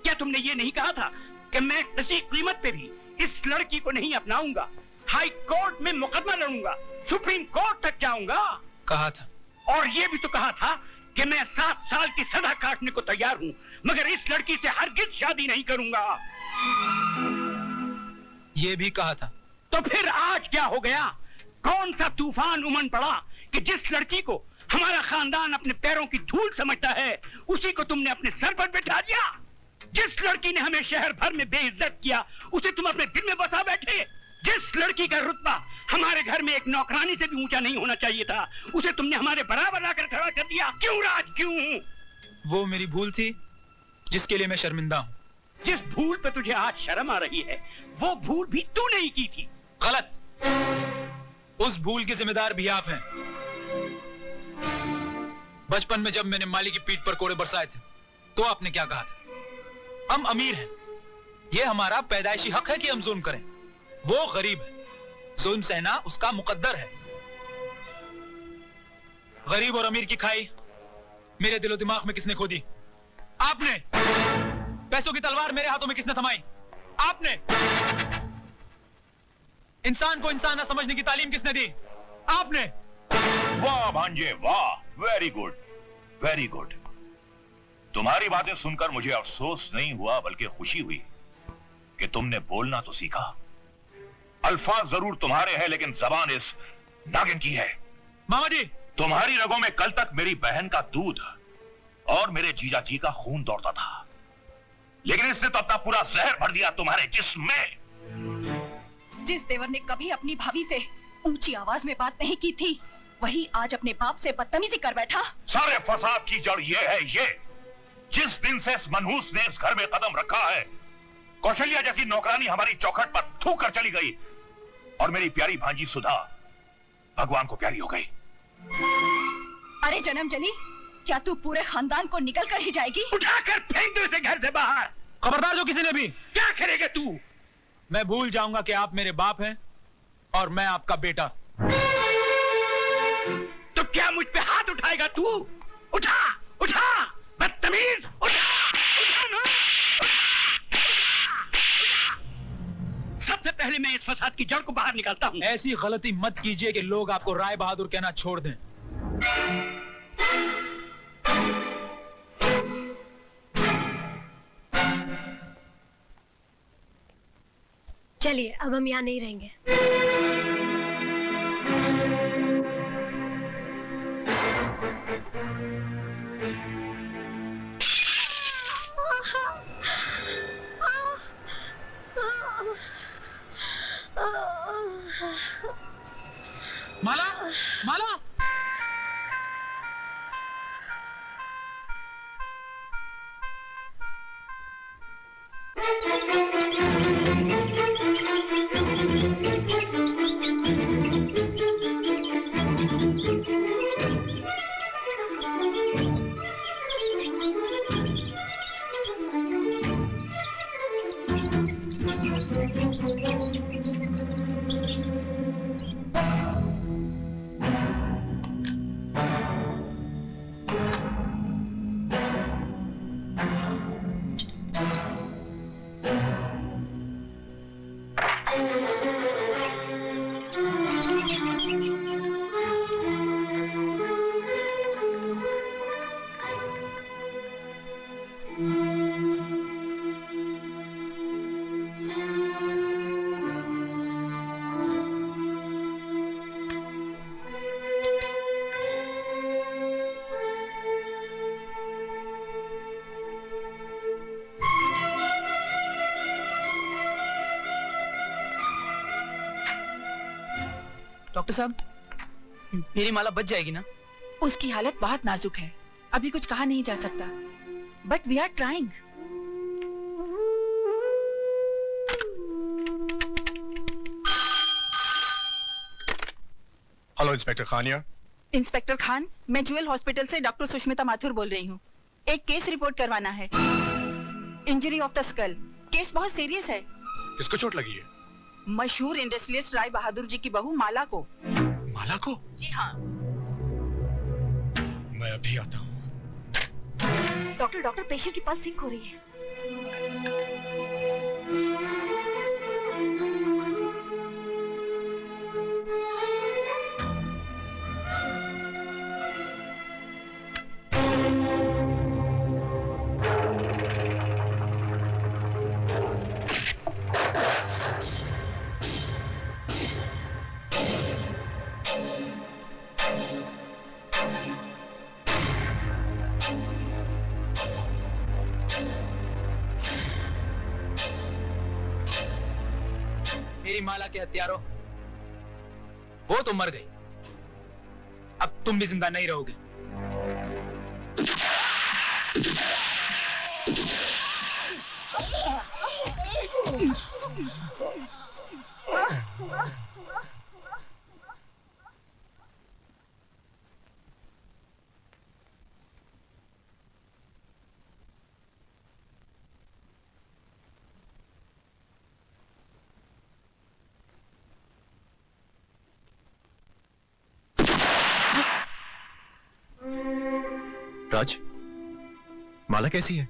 क्या तुमने ये नहीं कहा था कि मैं किसी कीमत पे भी इस लड़की को नहीं अपनाऊंगा, हाई कोर्ट में मुकदमा लड़ूंगा, सुप्रीम कोर्ट तक जाऊंगा? कहा था। और ये भी तो कहा था कि मैं 7 साल की सजा काटने को तैयार हूं, मगर इस लड़की से हरगिज शादी नहीं करूंगा। ये भी कहा था। तो फिर आज क्या हो गया? कौन सा तूफान उमड़ पड़ा कि जिस लड़की को हमारा खानदान अपने पैरों की धूल समझता है, उसी को तुमने अपने सर पर बिठा दिया? जिस लड़की ने हमें शहर भर में बेइज्जत किया, उसे तुम अपने दिल में बसा बैठे। जिस लड़की का रुतबा हमारे घर में एक नौकरानी से भी ऊंचा नहीं होना चाहिए था, उसे तुमने हमारे बराबर लाकर खड़ा कर दिया। क्यों राज, क्यों? वो मेरी भूल थी जिसके लिए मैं शर्मिंदा हूं। जिस भूल पे तुझे आज शर्म आ रही है, वो भूल भी तू नहीं की थी। गलत। उस भूल के जिम्मेदार भी आप हैं। बचपन में जब मैंने माली की पीठ पर कोड़े बरसाए थे, तो आपने क्या कहा था? हम अमीर हैं, ये हमारा पैदाइशी हक है कि हम जुल्म करें। वो गरीब है, जुल्म सहना उसका मुकद्दर है। गरीब और अमीर की खाई मेरे दिलो दिमाग में किसने खोदी? आपने। पैसों की तलवार मेरे हाथों में किसने थमाई? आपने। इंसान को इंसान न समझने की तालीम किसने दी? आपने। वाह भांजे वाह, वेरी गुड, वेरी गुड। तुम्हारी बातें सुनकर मुझे अफसोस नहीं हुआ बल्कि खुशी हुई कि तुमने बोलना तो सीखा। अल्फाज जरूर तुम्हारे हैं, लेकिन जबान इस नागिन की है। मामा जी, तुम्हारी रगों में कल तक मेरी बहन का दूध और मेरे जीजा जी का खून दौड़ता था, लेकिन इसने तो अपना पूरा जहर भर दिया तुम्हारे जिस्म में। जिस देवर ने कभी अपनी भाभी से ऊंची आवाज में बात नहीं की थी, वही आज अपने बाप से बदतमीजी कर बैठा। सारे फसाद की जड़ ये है, ये जिस दिन से इस मनहूस ने इस घर में कदम रखा है, कौशल्या जैसी नौकरानी हमारी चौखट पर थूक कर चली गई और मेरी प्यारी भांजी सुधा भगवान को प्यारी हो गई। अरे जन्म जली, क्या तू पूरे खानदान को निकल कर ही जाएगी? उठाकर फेंक दो इसे घर से बाहर। खबरदार जो किसी ने भी। क्या करेगा तू? मैं भूल जाऊंगा कि आप मेरे बाप हैं और मैं आपका बेटा। तो क्या मुझ पे हाथ उठाएगा तू? उठा, उठा, बदतमीज, उठा, उठा ना। सबसे पहले मैं इस फसाद की जड़ को बाहर निकालता हूं। ऐसी गलती मत कीजिए कि लोग आपको राय बहादुर कहना छोड़ दें। चलिए, अब हम यहाँ नहीं रहेंगे। माला, माला। डॉक्टर साहब, मेरी माला बच जाएगी ना? उसकी हालत बहुत नाजुक है, अभी कुछ कहा नहीं जा सकता, but we are trying. Hello inspector खानिया। इंस्पेक्टर खान, मैं ज्वेल हॉस्पिटल से डॉक्टर सुष्मिता माथुर बोल रही हूँ। एक केस रिपोर्ट करवाना है, injury of the skull. Case बहुत सीरियस है। किसको चोट लगी है? मशहूर इंडस्ट्रियलिस्ट राय बहादुर जी की बहू माला को। माला को? जी हाँ। मैं अभी आता हूँ। डॉक्टर पेशेंट की पल्स सिंक हो रही है। मेरी माला के हत्यारों, वो तो मर गई, अब तुम भी जिंदा नहीं रहोगे। राज, माला कैसी है?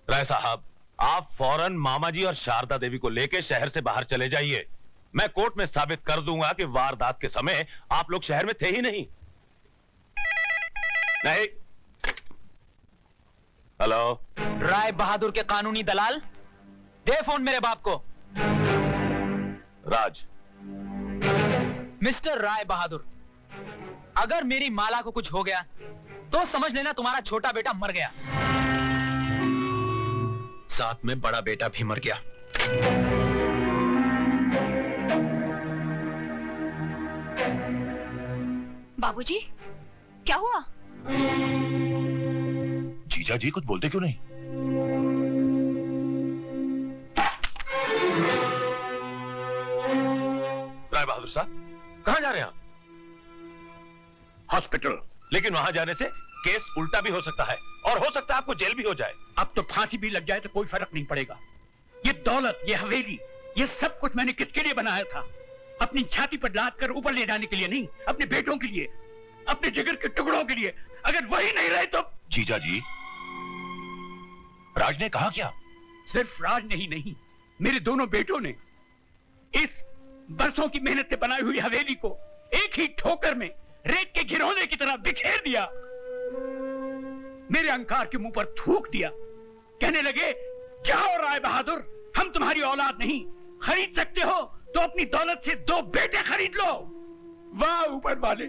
राय साहब, आप फौरन मामा जी और शारदा देवी को लेकर शहर से बाहर चले जाइए। मैं कोर्ट में साबित कर दूंगा कि वारदात के समय आप लोग शहर में थे ही नहीं। नहीं। हेलो, राय बहादुर के कानूनी दलाल, दे फोन मेरे बाप को। राज। मिस्टर राय बहादुर, अगर मेरी माला को कुछ हो गया तो समझ लेना तुम्हारा छोटा बेटा मर गया, साथ में बड़ा बेटा भी मर गया। बाबूजी, क्या हुआ? जीजा जी कुछ बोलते क्यों नहीं? राय बहादुर साहब, कहां जा रहे हैं आप? हॉस्पिटल। लेकिन वहां जाने से केस उल्टा भी हो सकता है और हो सकता है आपको जेल भी हो जाए। अब तो फांसी भी लग जाए तो कोई फर्क नहीं पड़ेगा। ये दौलत, ये हवेली, ये सब कुछ मैंने किसके लिए बनाया था? अपनी छाती पर लाद कर ऊपर ले जाने के लिए नहीं, अपने बेटों के लिए, अपने जिगर के टुकड़ों के लिए। अगर वही नहीं रहे तो। जीजा जी, राज ने कहा क्या? सिर्फ राज ने ही नहीं, मेरे दोनों बेटों ने इस बरसों की मेहनत से बनाई हुई हवेली को एक ही ठोकर में रेत के घिरौने की तरह बिखेर दिया। मेरे अहंकार के मुंह पर थूक दिया। कहने लगे, जाओ राय बहादुर, हम तुम्हारी औलाद नहीं, खरीद सकते हो तो अपनी दौलत से 2 बेटे खरीद लो। वाह ऊपर वाले,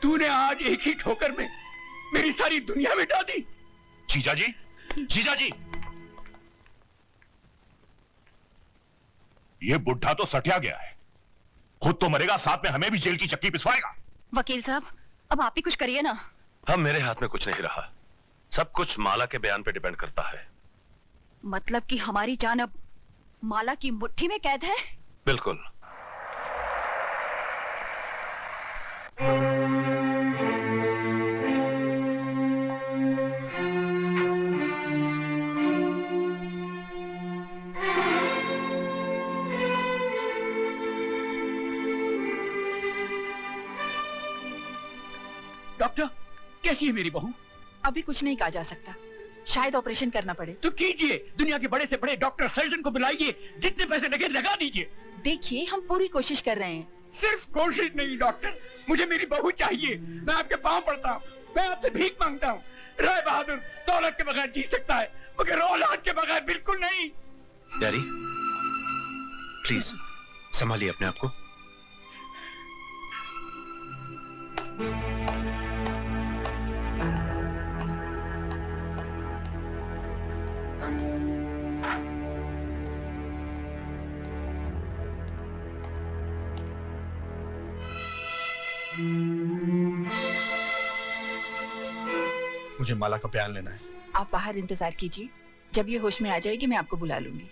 तूने आज एक ही ठोकर में मेरी सारी दुनिया मिटा दी। जीजा जी, जीजा जी, ये बुढ़ा तो सटिया गया है, खुद तो मरेगा, साथ में हमें भी जेल की चक्की पिसवाएगा। वकील साहब, अब आप ही कुछ करिए ना। अब मेरे हाथ में कुछ नहीं रहा, सब कुछ माला के बयान पे डिपेंड करता है। मतलब कि हमारी जान अब माला की मुट्ठी में कैद है? बिल्कुल। डॉक्टर, कैसी है मेरी बहू? अभी कुछ नहीं कहा जा सकता, शायद ऑपरेशन करना पड़े। तो कीजिए, दुनिया के बड़े से बड़े डॉक्टर सर्जन को बुलाइए, जितने पैसे लगे लगा दीजिए। देखिए, हम पूरी कोशिश कर रहे हैं। सिर्फ कोशिश नहीं डॉक्टर, मुझे मेरी बहू चाहिए। मैं आपके पांव पड़ता हूँ, मैं आपसे भीख मांगता हूँ। राय बहादुर दौलत के बगैर जी सकता है, मगर औलाद के बगैर बिल्कुल नहीं। डैडी, प्लीज संभालिए अपने आप को। मुझे माला का बयान लेना है। आप बाहर इंतजार कीजिए, जब ये होश में आ जाएगी मैं आपको बुला लूंगी।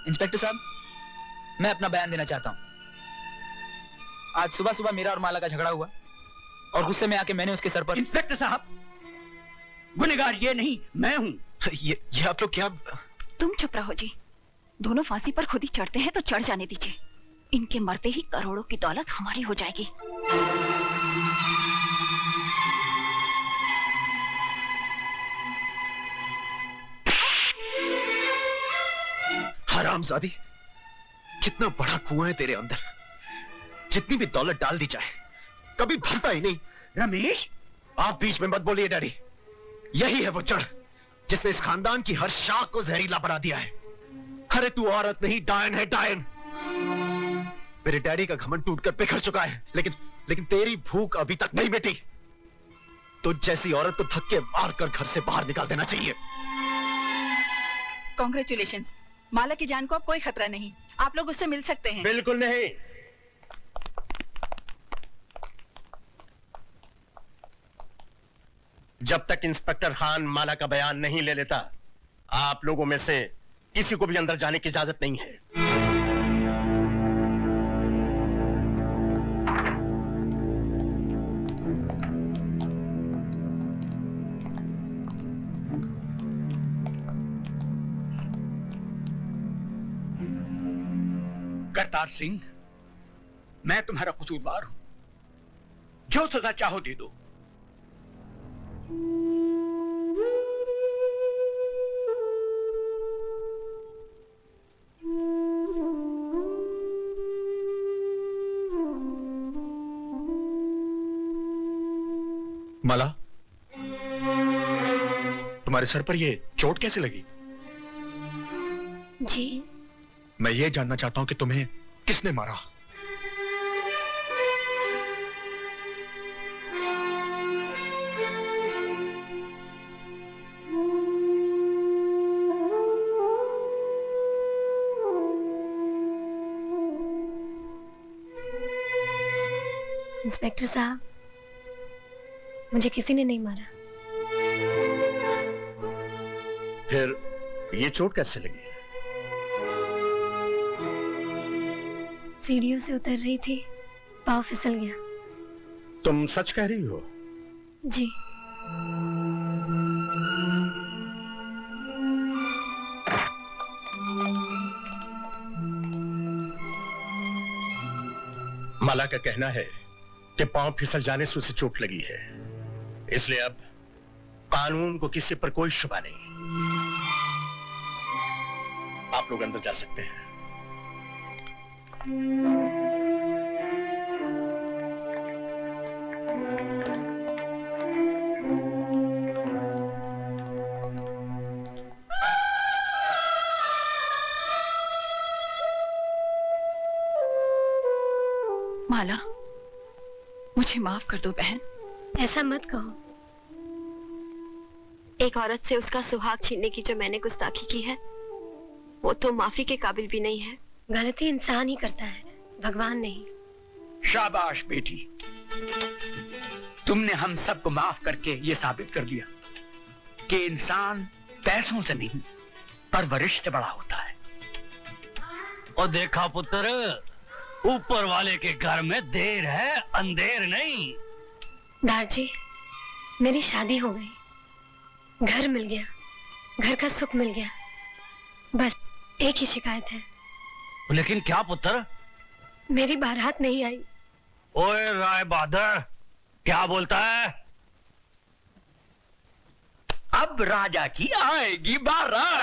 इंस्पेक्टर साहब, मैं अपना बयान देना चाहता हूं। आज सुबह सुबह मेरा और माला का झगड़ा हुआ और गुस्से में आके मैंने उसके सर पर। इंस्पेक्टर साहब, गुनहगार ये नहीं मैं हूं। ये आप लोग क्या? तुम चुप रहो जी। दोनों फांसी पर खुद ही चढ़ते हैं तो चढ़ जाने दीजिए। इनके मरते ही करोड़ों की दौलत हमारी हो जाएगी। हरामजादी, कितना बड़ा कुआं है तेरे अंदर। जितनी भी दौलत डाल दी जाए कभी भरता ही नहीं। रमेश, आप बीच में मत बोलिए डैडी। यही है वो जड़ जिसने इस खानदान की हर शाख को जहरीला बना दिया है। अरे तू औरत नहीं, डायन है, डायन। मेरे डैडी का घमंड टूटकर बिखर चुका है, लेकिन तेरी भूख अभी तक नहीं मिटी। तो जैसी औरत को धक्के मारकर घर से बाहर निकाल देना चाहिए। कॉन्ग्रेचुलेशंस, माला की जान को अब कोई खतरा नहीं। आप लोग उससे मिल सकते हैं। बिल्कुल नहीं। जब तक इंस्पेक्टर खान माला का बयान नहीं ले लेता, आप लोगों में से किसी को भी अंदर जाने की इजाजत नहीं है। करतार सिंह, मैं तुम्हारा कसूरवार हूं। जो सजा चाहो दे दो। माला, तुम्हारे सर पर ये चोट कैसे लगी? जी, मैं ये जानना चाहता हूं कि तुम्हें किसने मारा। इंस्पेक्टर साहब, मुझे किसी ने नहीं मारा। फिर ये चोट कैसे लगी? सीढ़ियों से उतर रही थी, पाँव फिसल गया। तुम सच कह रही हो? जी। माला का कहना है कि पांव फिसल जाने से उसे चोट लगी है, इसलिए अब कानून को किसी पर कोई शुबा नहीं। आप लोग अंदर जा सकते हैं। माला, मुझे माफ कर दो बहन। ऐसा मत कहो। एक औरत से उसका सुहाग छीनने की जो मैंने गुस्ताखी की है, वो तो माफी के काबिल भी नहीं है। गलती इंसान ही करता है, भगवान नहीं। शाबाश बेटी, तुमने हम सबको माफ करके ये साबित कर दिया कि इंसान पैसों से नहीं, परवरिश से बड़ा होता है। और देखा पुत्र, ऊपर वाले के घर में देर है, अंधेर नहीं। दारजी, मेरी शादी हो गई, घर मिल गया, घर का सुख मिल गया। बस एक ही शिकायत है। लेकिन क्या पुत्र? मेरी बारात नहीं आई। ओए राय बहादुर, क्या बोलता है? अब राजा की आएगी बारात।